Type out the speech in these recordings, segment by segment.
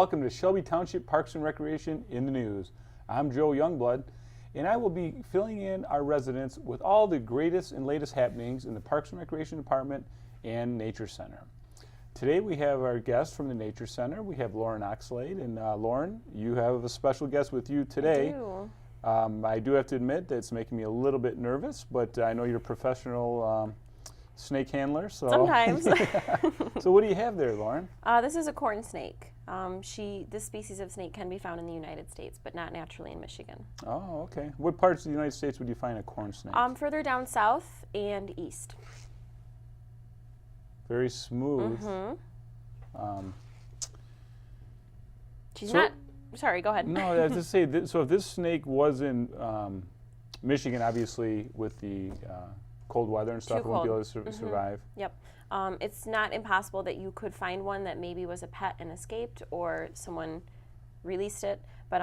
welcome to Shelby Township Parks and Recreation in the News. I'm Joe Youngblood, and I will be filling in our residents with all the greatest and latest happenings in the Parks and Recreation Department and Nature Center. Today we have our guest from the Nature Center. We have Lauren Oxlade, and Lauren, you have a special guest with you today. I do have to admit that it's making me a little bit nervous, but I know you're a professional snake handler. So sometimes. So what do you have there, Lauren? This is a corn snake. This species of snake can be found in the United States, but not naturally in Michigan. Oh, okay. What parts of the United States would you find a corn snake? Further down south and east. Very smooth. She's not. Sorry, go ahead. No, I was just say. So if this snake was in Michigan, obviously with the cold weather and stuff, it won't be able to survive. Yep. It's not impossible that you could find one that maybe was a pet and escaped, or someone released it. But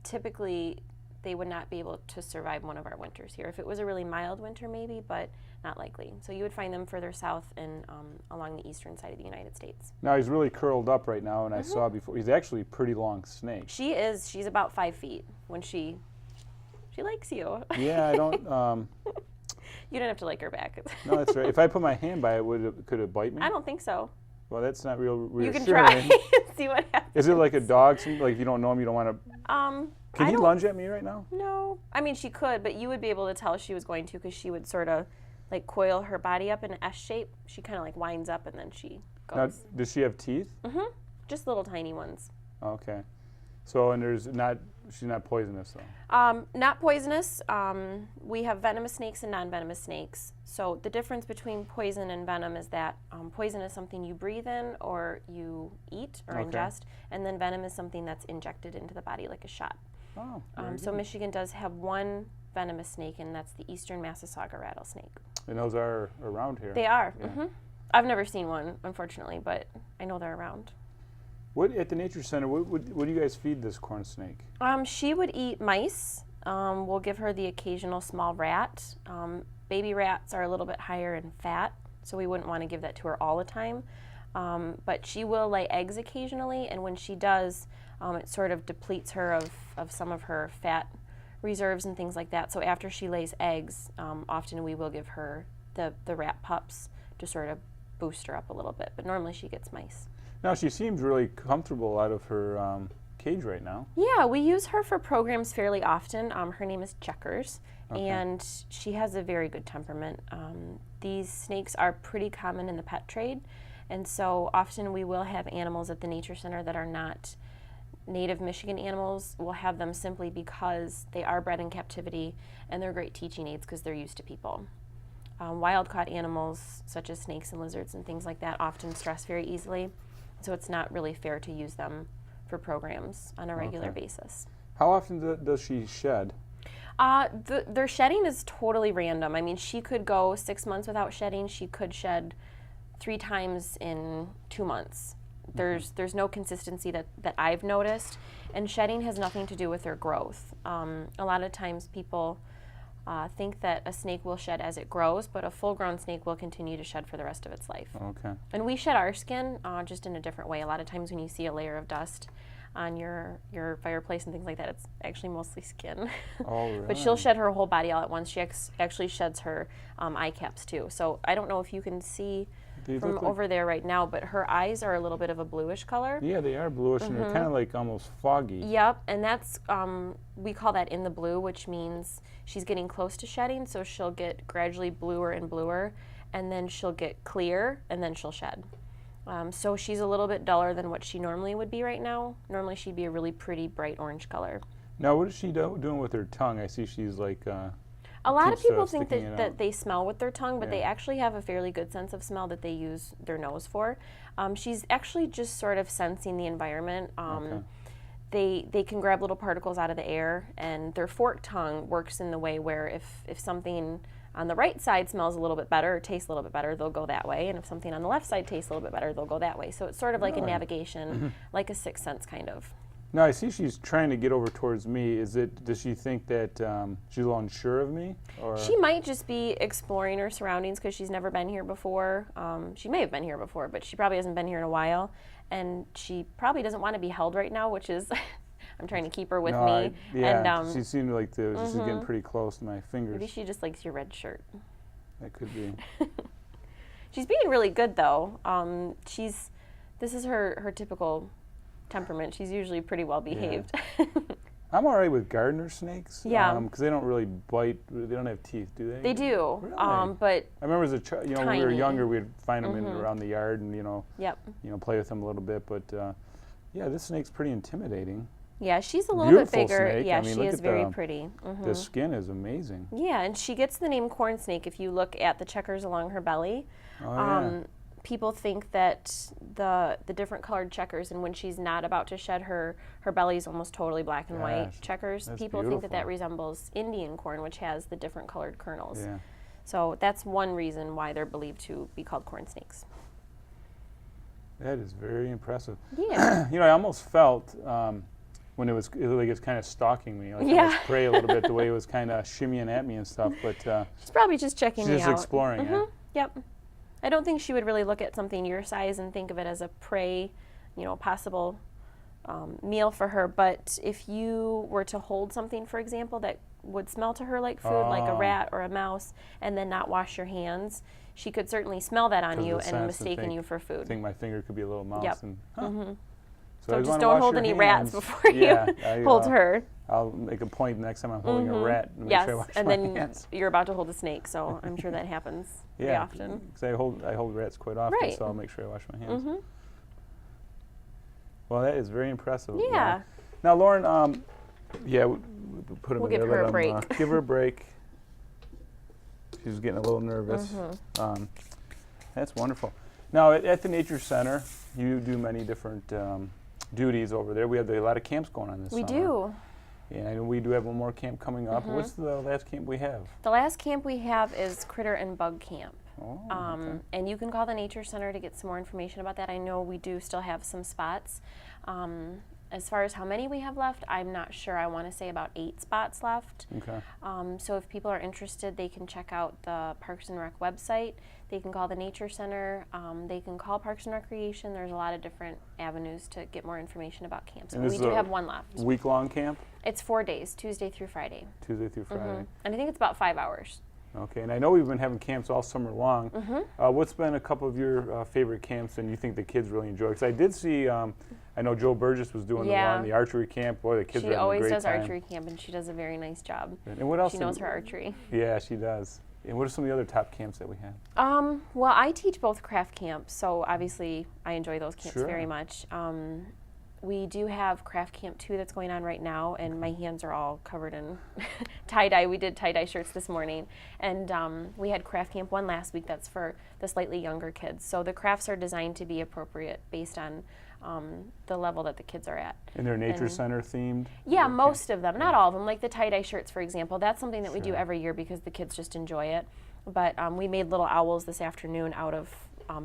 typically, they would not be able to survive one of our winters here. If it was a really mild winter, maybe, but not likely. So you would find them further south and along the eastern side of the United States. Now he's really curled up right now, and I saw before. He's actually a pretty long snake. She is. She's about 5 feet. When she likes you. Yeah, I don't. You don't have to like her back. No, that's right. If I put my hand by it, could it bite me? I don't think so. Well, that's not reassuring. You can try and see what happens. Is it like a dog? Like if you don't know him, you don't want to. Can he lunge at me right now? No. I mean, she could, but you would be able to tell she was going to, because she would sort of like coil her body up in an S shape. She kind of like winds up and then she goes. Now, does she have teeth? Just little tiny ones. Okay. So, and she's not poisonous though? Not poisonous. We have venomous snakes and non-venomous snakes. So the difference between poison and venom is that poison is something you breathe in or you eat or ingest, and then venom is something that's injected into the body like a shot. Oh, so Michigan does have one venomous snake, and that's the eastern Massasauga rattlesnake. And those are around here? They are. Yeah. I've never seen one, unfortunately, but I know they're around. What at the Nature Center? What do you guys feed this corn snake? She would eat mice. We'll give her the occasional small rat. Baby rats are a little bit higher in fat, so we wouldn't want to give that to her all the time. But she will lay eggs occasionally, and when she does, it sort of depletes her of some of her fat reserves and things like that. So after she lays eggs, often we will give her the rat pups to sort of boost her up a little bit. But normally she gets mice. Now she seems really comfortable out of her cage right now. Yeah, we use her for programs fairly often. Her name is Checkers, and she has a very good temperament. These snakes are pretty common in the pet trade, and so often we will have animals at the Nature Center that are not native Michigan animals. We'll have them simply because they are bred in captivity, and they're great teaching aids because they're used to people. Wild-caught animals, such as snakes and lizards and things like that, often stress very easily. So it's not really fair to use them for programs on a regular basis. How often does she shed? Their shedding is totally random. I mean, she could go 6 months without shedding. She could shed 3 times in 2 months. There's no consistency that I've noticed, and shedding has nothing to do with their growth. A lot of times people think that a snake will shed as it grows, but a full-grown snake will continue to shed for the rest of its life. Okay. And we shed our skin just in a different way. A lot of times when you see a layer of dust on your fireplace and things like that, it's actually mostly skin. All right. But she'll shed her whole body all at once. She actually sheds her eye caps too. So I don't know if you can see from over there right now, but her eyes are a little bit of a bluish color. Yeah, they are bluish, and they're kind of like almost foggy. Yep, and that's, we call that in the blue, which means she's getting close to shedding, so she'll get gradually bluer and bluer, and then she'll get clear, and then she'll shed. So she's a little bit duller than what she normally would be right now. Normally she'd be a really pretty bright orange color. Now, what is she doing with her tongue? I see she's like... A lot of people think that they smell with their tongue, but they actually have a fairly good sense of smell that they use their nose for. She's actually just sort of sensing the environment. They can grab little particles out of the air, and their forked tongue works in the way where if something on the right side smells a little bit better or tastes a little bit better, they'll go that way, and if something on the left side tastes a little bit better, they'll go that way. So it's sort of like a navigation, like a sixth sense kind of. Now I see she's trying to get over towards me. Does she think that she's a little unsure of me? Or She might just be exploring her surroundings because she's never been here before. She may have been here before, but she probably hasn't been here in a while. And she probably doesn't want to be held right now, which is, I'm trying to keep her with me. Yeah, And, she seemed like she's getting pretty close to my fingers. maybe she just likes your red shirt. That could be. She's being really good, though. This is her typical temperament. She's usually pretty well behaved. Yeah. I'm all right with gardener snakes. Yeah. Because they don't really bite. They don't have teeth, do they? They do. Really? But I remember as a child, when we were tiny. younger, we'd find them around the yard and yep. play with them a little bit. But yeah, this snake's pretty intimidating. Yeah, she's a little Beautiful bit bigger. snake. Yeah, I mean, she look is at very the- pretty. The skin is amazing. Yeah, and she gets the name corn snake if you look at the checkers along her belly. Oh yeah. People think that the different colored checkers, and when she's not about to shed her belly is almost totally black and white Gosh, checkers. that's People think that beautiful. resembles Indian corn, which has the different colored kernels. Yeah. So that's one reason why they're believed to be called corn snakes. That is very impressive. Yeah. I almost felt when it was kind of stalking me, like Yeah. I was prey a little bit, the way it was kind of shimmying at me and stuff. But She's probably just checking she's me just out. exploring it. Yep. I don't think she would really look at something your size and think of it as a prey, possible meal for her. But if you were to hold something, for example, that would smell to her like food, like a Oh. rat or a mouse, and then not wash your hands, she could certainly smell that on 'Cause you of the and sense mistaken and you for I food. think my finger could be a little mouse. Yep. And, So I always just wanna don't wash hold your any hands. rats before Yeah, you hold her. I'll make a point next time I'm holding a rat and make Yes, sure I wash and my then hands. you're about to hold a snake, so I'm sure that happens pretty Yeah, often. because I hold rats quite often, Right. so I'll make sure I wash my hands. Well, that is very impressive. Lauren. Yeah. Now, Lauren, we'll put him We'll in give there, her let a him, break. give her a break. She's getting a little nervous. That's wonderful. Now, at the Nature Center, you do many different duties over there. We have a lot of camps going on this We summer. do. Yeah, and we do have one more camp coming up. What's the last camp we have? The last camp we have is Critter and Bug Camp. Oh, okay. And you can call the Nature Center to get some more information about that. I know we do still have some spots. As far as how many we have left, I'm not sure. I want to say about 8 spots left. Okay. So if people are interested, they can check out the Parks and Rec website. They can call the Nature Center. They can call Parks and Recreation. There's a lot of different avenues to get more information about camps. And But this we is do a have one left. Week-long camp, It's 4 days, Tuesday through Friday. Tuesday through Friday. And I think it's about 5 hours. Okay, and I know we've been having camps all summer long. What's been a couple of your favorite camps and you think the kids really enjoy? Because I did see, I know Joe Burgess was doing Yeah. the archery camp. Boy, the kids She are having a always great does time. archery camp, and she does a very nice job. And what else? She knows her archery. Yeah, she does. And what are some of the other top camps that we have? Well, I teach both craft camps, so obviously I enjoy those camps Sure. very much. We do have Craft Camp 2 that's going on right now, and my hands are all covered in tie-dye. We did tie-dye shirts this morning. And we had Craft Camp 1 last week. That's for the slightly younger kids. So the crafts are designed to be appropriate based on the level that the kids are at. And they're Nature And- Center themed? Yeah, most of them. Not all of them. Like the tie-dye shirts, for example. That's something that we do Sure. every year because the kids just enjoy it. But we made little owls this afternoon out of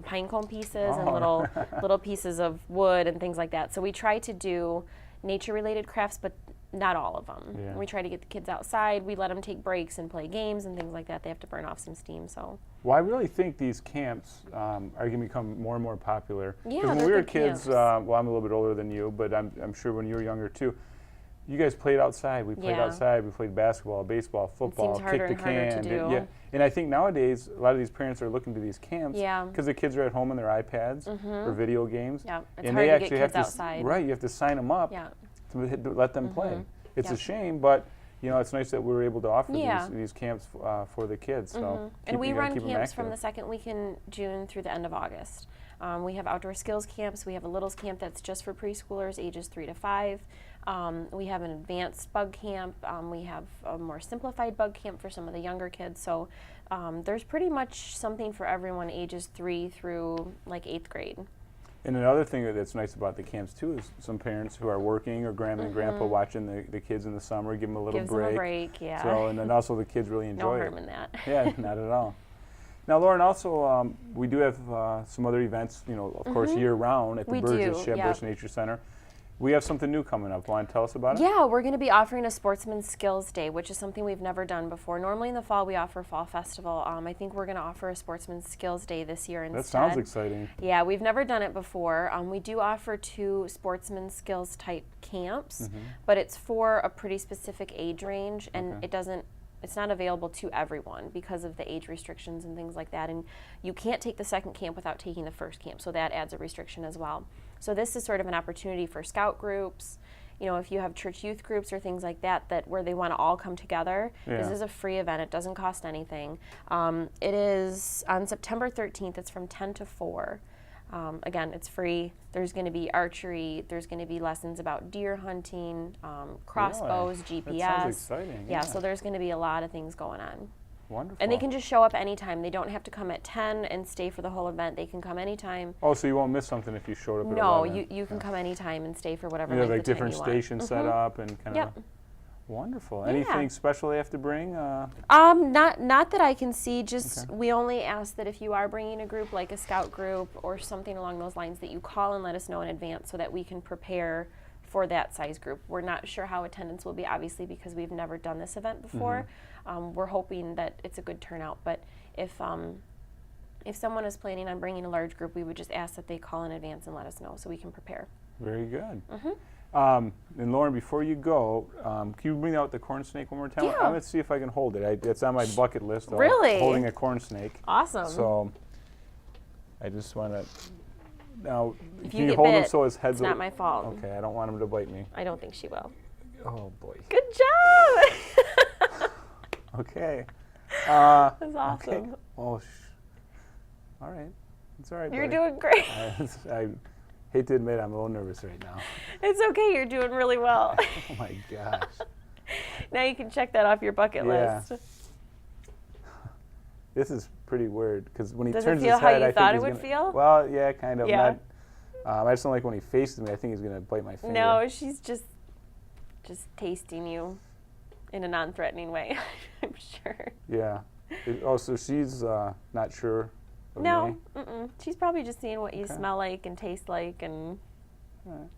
pine cone pieces and Oh. little pieces of wood and things like that. So we try to do nature-related crafts, but not all of them. Yeah. We try to get the kids outside. We let them take breaks and play games and things like that. They have to burn off some steam. So Well, I really think these camps are going to become more and more popular. Yeah, when they're we were good kids, camps. well, I'm a little bit older than you, but I'm sure when you were younger too, you guys played outside. We played Yeah. outside. We played basseball, baseball, football, harder kicked the and harder can. to did- do. Yeah. And I think nowadays a lot of these parents are looking to these camps Yeah. because the kids are at home on their iPads or video games. yeah, it's and hard they to actually get have kids to outside. right. You have to sign them up Yeah. to let them play. It's a Yep. shame, but it's nice that we were able to offer Yeah. these camps for the kids. So And we you gotta run keep 'em camps from active. the second week in June through the end of August. We have outdoor skills camps. We have a littles camp that's just for preschoolers ages 3 to 5. We have an advanced bug camp. We have a more simplified bug camp for some of the younger kids. So there's pretty much something for everyone ages 3 through like 8th grade. And another thing that's nice about the camps too is some parents who are working or grandma and grandpa watching the kids in the summer, give them a little Gives break. them a break, yeah. So and then also the kids really No enjoy harm it. in that. Yeah, not at all. Now, Lauren, also we do have some other events, of course, year round at the We Burgess do, Shed yep. Burgess Nature Center. We have something new coming up. Want to tell us about it? Yeah, we're going to be offering a Sportsman's Skills Day, which is something we've never done before. Normally in the fall we offer Fall Festival. I think we're going to offer a Sportsman's Skills Day this year instead. That sounds exciting. Yeah, we've never done it before. We do offer 2 Sportsman's Skills type camps, but it's for a pretty specific age range, and it's not available to everyone because of the age restrictions and things like that. And you can't take the second camp without taking the first camp, so that adds a restriction as well. So this is sort of an opportunity for scout groups, if you have church youth groups or things like that where they want to all come together. Yeah. This is a free event. It doesn't cost anything. It is on September 13th. It's from 10 to 4. Again, it's free. There's going to be archery. There's going to be lessons about deer hunting, crossbows, Really? GPS. That sounds exciting. Yeah, so there's going to be a lot of things going on. Wonderful. And they can just show up anytime. They don't have to come at 10 and stay for the whole event. They can come anytime. Oh, so you won't miss something if you showed up at No, 11. you can come anytime and stay for whatever You have length like of time different you want. stations set up and kind of. Yep. Wonderful. Yeah. Anything special they have to bring? Not that I can see. Just we only ask that if you are bringing a group, like a scout group or something along those lines, that you call and let us know in advance so that we can prepare for that size group. We're not sure how attendance will be, obviously, because we've never done this event before. We're hoping that it's a good turnout, but if someone is planning on bringing a large group, we would just ask that they call in advance and let us know so we can prepare. Very good. And Lauren, before you go, can you bring out the corn snake one more time? Yeah. I'm going to see if I can hold it. It's on my bucket list. Really? Holding a corn snake. Awesome. So I just want to. Now, If can you you get hold him bit, so his head's it's not my fault. Okay, I don't want him to bite me. I don't think she will. Oh boy. Good job. Okay. That's awesome. Okay. Oh, all right. It's all right. You're buddy. doing great. I hate to admit I'm a little nervous right now. It's okay. You're doing really well. Oh my gosh. Now you can check that off your bucket Yeah. list. This is pretty weird because when he Does it turns feel his how head, you I think thought it he's would gonna, feel? Well, yeah, kind of. Yeah. Not, I just don't like when he faces me. I think he's gonna bite my finger. No, she's just tasting you in a non-threatening way. I'm sure. Yeah. So she's not sure. Of No, me. she's probably just seeing what you Okay. smell like and taste like, and All right.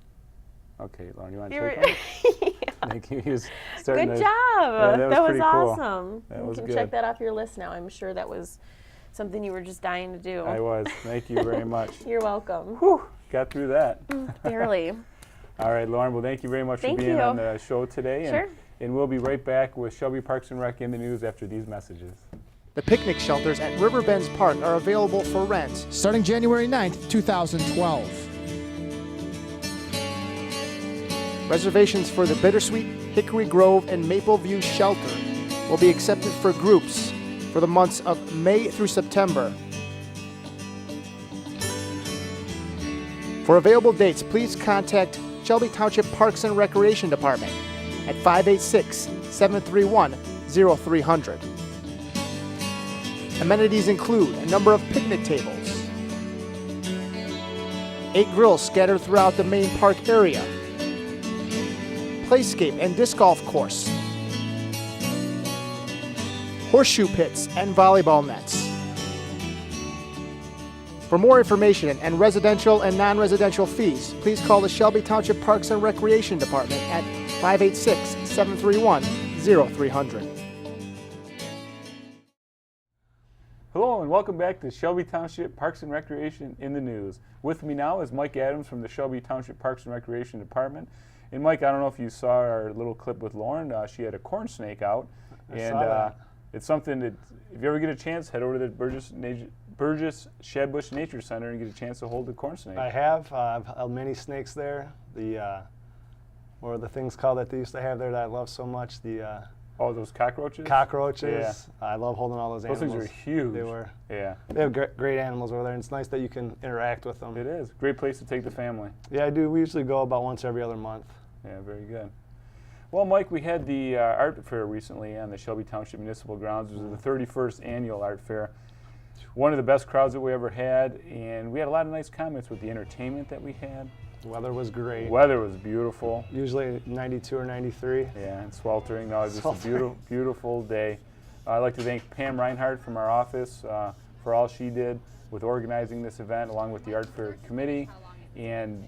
Okay, Lauren, you want to you're take one? yeah. Thank you. He was starting Good to, job. Yeah, that was pretty cool. awesome. That you was can good. check that off your list now. I'm sure that was something you were just dying to do. I was. Thank you very much. You're welcome. Whew, got through that. Barely. All right, Lauren, well, thank you very much Thank for being you. on the show today. Sure. And we'll be right back with Shelby Parks and Rec in the news after these messages. The picnic shelters at Riverbends Park are available for rent starting January 9th, 2012. Reservations for the Bittersweet, Hickory Grove, and Maple View shelter will be accepted for groups for the months of May through September. For available dates, please contact Shelby Township Parks and Recreation Department at 586-731-0300. Amenities include a number of picnic tables, 8 grills scattered throughout the main park area, playscape and disc golf course, horseshoe pits and volleyball nets. For more information and residential and non-residential fees, please call the Shelby Township Parks and Recreation Department at 586-731-0300. Hello and welcome back to Shelby Township Parks and Recreation in the news. With me now is Mike Adams from the Shelby Township Parks and Recreation Department. And Mike, I don't know if you saw our little clip with Lauren. She had a corn snake out. I saw that. It's something that if you ever get a chance, head over to the Burgess Shadbush Nature Center and get a chance to hold the corn snake. I have. I've held many snakes there. What are the things called that they used to have there that I love so much? Oh, those cockroaches? Cockroaches. Yeah. I love holding all those Those animals. things are huge. They were. Yeah. They have great animals over there, and it's nice that you can interact with them. It is. Great place to take the family. Yeah, I do. We usually go about once every other month. Yeah, very good. Well, Mike, we had the art fair recently on the Shelby Township Municipal Grounds. It was the 31st annual art fair. One of the best crowds that we ever had, and we had a lot of nice comments with the entertainment that we had. The weather was great. Weather was beautiful. Usually 92 or 93. Yeah, and sweltering. No, it was just a Sweltering. beautiful, beautiful day. I'd like to thank Pam Reinhardt from our office for all she did with organizing this event, along with the art fair committee. and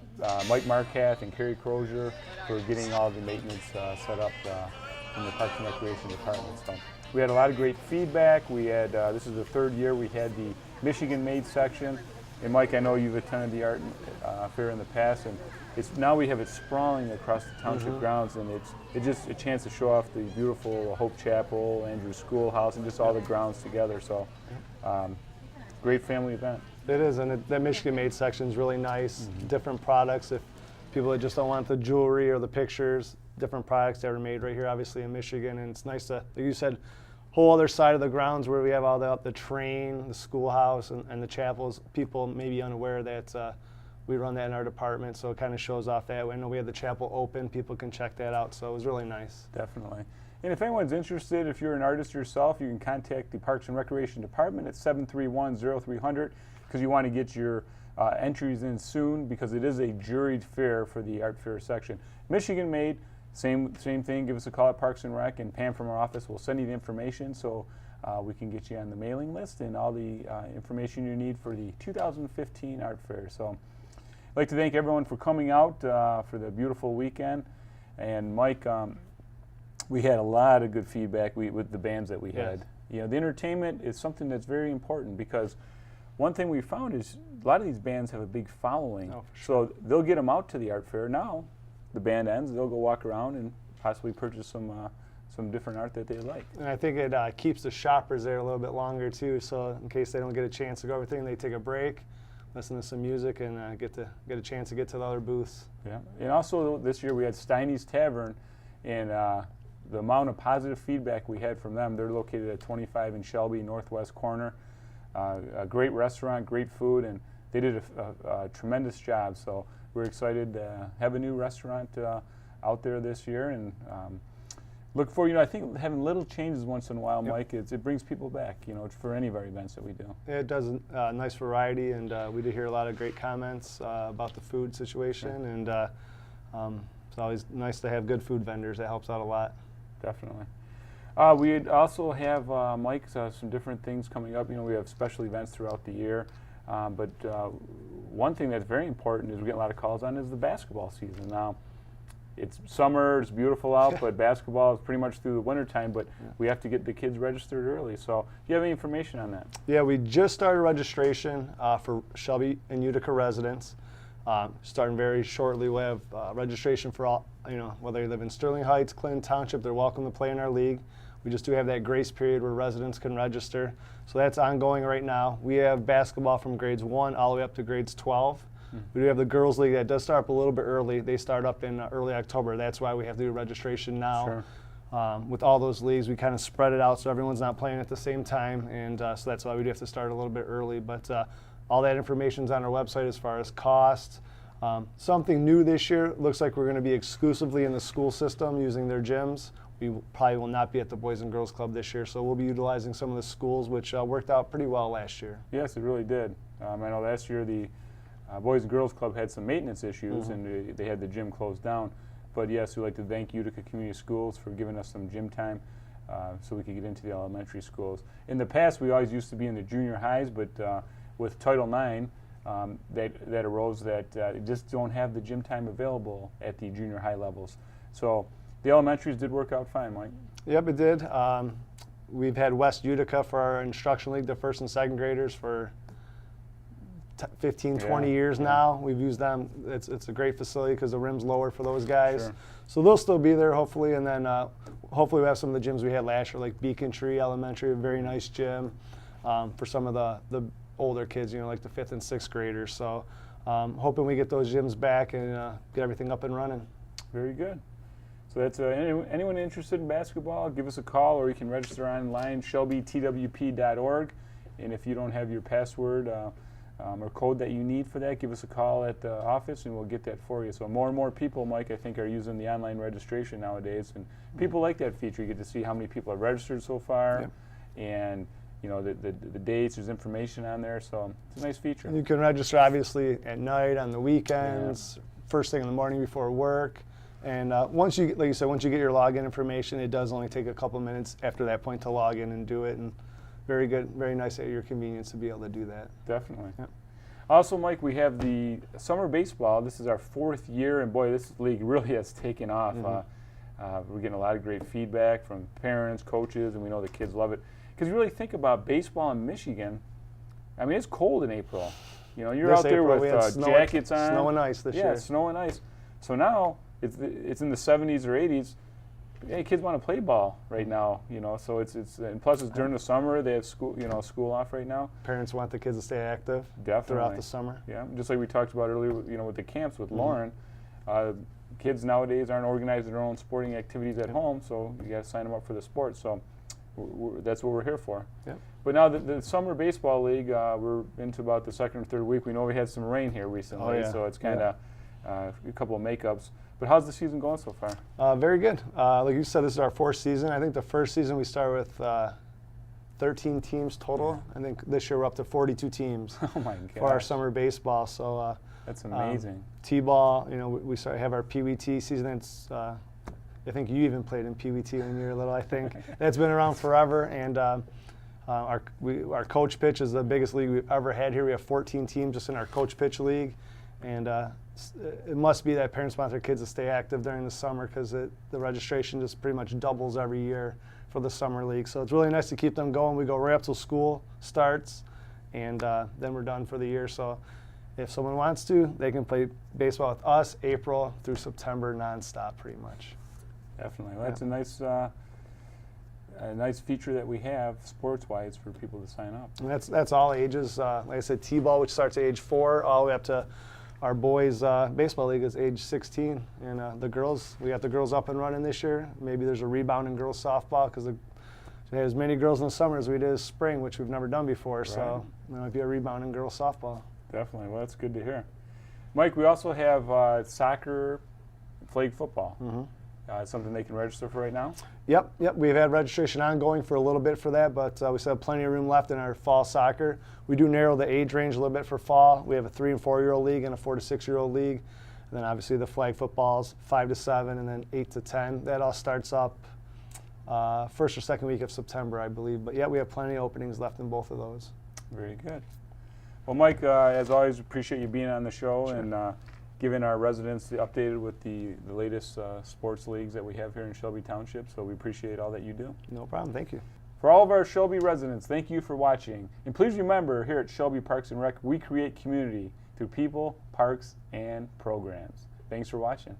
Mike Marcath and Kerry Crozier for getting all the maintenance set up in the Parks and Recreation Department. So we had a lot of great feedback. We had, this is the third year we had the Michigan Made section. And Mike, I know you've attended the art fair in the past, and now we have it sprawling across the township grounds, and it's just a chance to show off the beautiful Hope Chapel, Andrews Schoolhouse, and just all the grounds together. So, great family event. It is, and that Michigan Made section is really nice. Different products. If people that just don't want the jewelry or the pictures, different products that are made right here, obviously in Michigan, and it's nice to, like you said, whole other side of the grounds where we have all the train, the schoolhouse, and the chapels. People may be unaware that we run that in our department, so it kind of shows off that. I know we have the chapel open. People can check that out, so it was really nice. Definitely. And if anyone's interested, if you're an artist yourself, you can contact the Parks and Recreation Department at 731-0300 because you want to get your entries in soon, because it is a juried fair for the art fair section. Michigan Made, same thing. Give us a call at Parks and Rec, and Pam from our office will send you the information so we can get you on the mailing list and all the information you need for the 2015 art fair. So I'd like to thank everyone for coming out for the beautiful weekend. And Mike, we had a lot of good feedback with the bands that we had. You know, the entertainment is something that's very important, because one thing we found is a lot of these bands have a big following. Oh, for sure. So they'll get them out to the art fair. Now the band ends, they'll go walk around and possibly purchase some different art that they like. And I think it keeps the shoppers there a little bit longer too. So in case they don't get a chance to go everything, they take a break, listen to some music, and get a chance to get to the other booths. Yeah, and also this year we had Steiny's Tavern, and the amount of positive feedback we had from them. They're located at 25 in Shelby, northwest corner. A great restaurant, great food, and they did a tremendous job. So we're excited to have a new restaurant out there this year, and look for, I think having little changes once in a while, Mike, it brings people back, for any of our events that we do. Yeah, it does a nice variety, and we did hear a lot of great comments about the food situation, and it's always nice to have good food vendors. That helps out a lot. Definitely. We also have, Mike, some different things coming up. We have special events throughout the year. But one thing that's very important is we get a lot of calls on is the basketball season. Now, it's summer, it's beautiful out, but basketball is pretty much through the winter time, but we have to get the kids registered early. So do you have any information on that? Yeah, we just started registration for Shelby and Utica residents. Starting very shortly. We'll have registration for all, whether you live in Sterling Heights, Clinton Township, they're welcome to play in our league. We just do have that grace period where residents can register. So that's ongoing right now. We have basketball from grades 1 all the way up to grades 12. We do have the girls' league that does start up a little bit early. They start up in early October. That's why we have to do registration now. Sure. With all those leagues, we kind of spread it out so everyone's not playing at the same time, and so that's why we do have to start a little bit early. But all that information is on our website as far as cost. Something new this year, looks like we're going to be exclusively in the school system using their gyms. We probably will not be at the Boys and Girls Club this year, so we'll be utilizing some of the schools, which worked out pretty well last year. Yes, it really did. I know last year the Boys and Girls Club had some maintenance issues, and they had the gym closed down. But yes, we'd like to thank Utica Community Schools for giving us some gym time so we could get into the elementary schools. In the past, we always used to be in the junior highs, but with Title IX, that arose that just don't have the gym time available at the junior high levels. So the elementaries did work out fine, Mike. Yep, it did. We've had West Utica for our instruction league, the first and second graders, for 15, 20 years now. We've used them. It's a great facility because the rim's lower for those guys. Sure. So they'll still be there, hopefully, and then hopefully we have some of the gyms we had last year, like Beacon Tree Elementary, a very nice gym for some of the older kids, like the 5th and 6th graders. So hoping we get those gyms back and get everything up and running. Very good. So that's anyone interested in basketball, give us a call, or you can register online, shelbytwp.org. And if you don't have your password or code that you need for that, give us a call at the office and we'll get that for you. So more and more people, Mike, I think, are using the online registration nowadays, and people like that feature. You get to see how many people have registered so far, and the dates. There's information on there, so it's a nice feature. You can register obviously at night, on the weekends, first thing in the morning before work. And once you, like you said, once you get your login information, it does only take a couple minutes after that point to log in and do it. And very good, very nice at your convenience to be able to do that. Definitely. Yep. Also, Mike, we have the summer baseball. This is our 4th year, and boy, this league really has taken off. We're getting a lot of great feedback from parents, coaches, and we know the kids love it. Because you really think about baseball in Michigan, I mean, it's cold in April. You know, you're This out there April, we had with jackets on. Snow and ice this year. Yeah, snow and ice. So now it's in the 70s or 80s. Hey, kids want to play ball right now, you know. So it's and plus it's during the summer. They have school off right now. Parents want the kids to stay active Definitely throughout the summer. Yeah, just like we talked about earlier, you know, with the camps with Lauren. Kids nowadays aren't organizing their own sporting activities at home, so you got to sign them up for the sport. So that's what we're here for. Yep. But now the summer baseball league, we're into about the 2nd or 3rd week. We know we had some rain here recently, so it's kind of a couple of makeups. But how's the season going so far? Very good. Like you said, this is our 4th season. I think the first season we started with 13 teams total. I think this year we're up to 42 teams Oh my God! for our summer baseball. So That's amazing. T-ball, you know, we have our PWT season. It's I think you even played in PWT when you were little. I think that's been around forever. And our coach pitch is the biggest league we've ever had here. We have 14 teams just in our coach pitch league, and it must be that parents want their kids to stay active during the summer because the registration just pretty much doubles every year for the summer league. So it's really nice to keep them going. We go right up till school starts, and then we're done for the year. So if someone wants to, they can play baseball with us April through September nonstop pretty much. Definitely. Well, that's a nice feature that we have sports-wise for people to sign up. And that's all ages. Like I said, T-ball, which starts at age 4, all the way up to our boys' baseball league is age 16. And the girls, we got the girls up and running this year. Maybe there's a rebound in girls softball because we had as many girls in the summer as we did this spring, which we've never done before. Right. So there might be a rebound in girls softball. Definitely. Well, that's good to hear. Mike, we also have soccer, flag football. It's something they can register for right now? Yep. We've had registration ongoing for a little bit for that, but we still have plenty of room left in our fall soccer. We do narrow the age range a little bit for fall. We have a 3- and 4-year-old league and a 4- to 6-year-old league. And then obviously the flag footballs, 5 to 7, and then 8 to 10. That all starts up first or second week of September, I believe. But yeah, we have plenty of openings left in both of those. Very good. Well, Mike, as always, appreciate you being on the show and giving our residents the updated with the latest sports leagues that we have here in Shelby Township. So we appreciate all that you do. No problem. Thank you. For all of our Shelby residents, thank you for watching. And please remember, here at Shelby Parks and Rec, we create community through people, parks, and programs. Thanks for watching.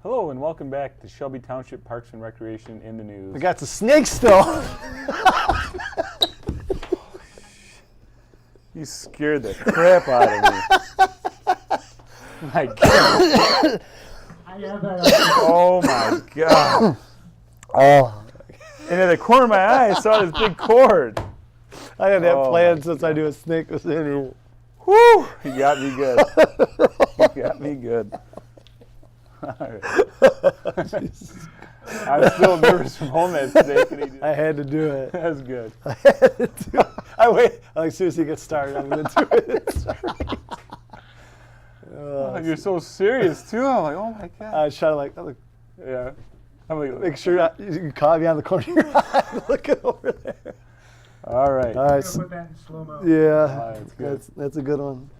Hello and welcome back to Shelby Township Parks and Recreation in the News. We got the snake still. You scared the crap out of me. My God. Oh my God. Oh. And in the corner of my eye, I saw this big cord. I had that Oh, planned since I knew a snake was in here. Whew! You got me good. You got me good. All right. I'm still nervous from holding that snake. And he did. I had to do it. That's good. I had to do it. I wait. Like, as soon as he gets started, I'm going to do it. Oh, you're so serious too. I'm like, oh my God. I was trying to Yeah. I'm like, make sure you caught me on the corner of your eye looking over there. all right. All right. Put that in slow-mo. Yeah, All right, that's good. that's a good one.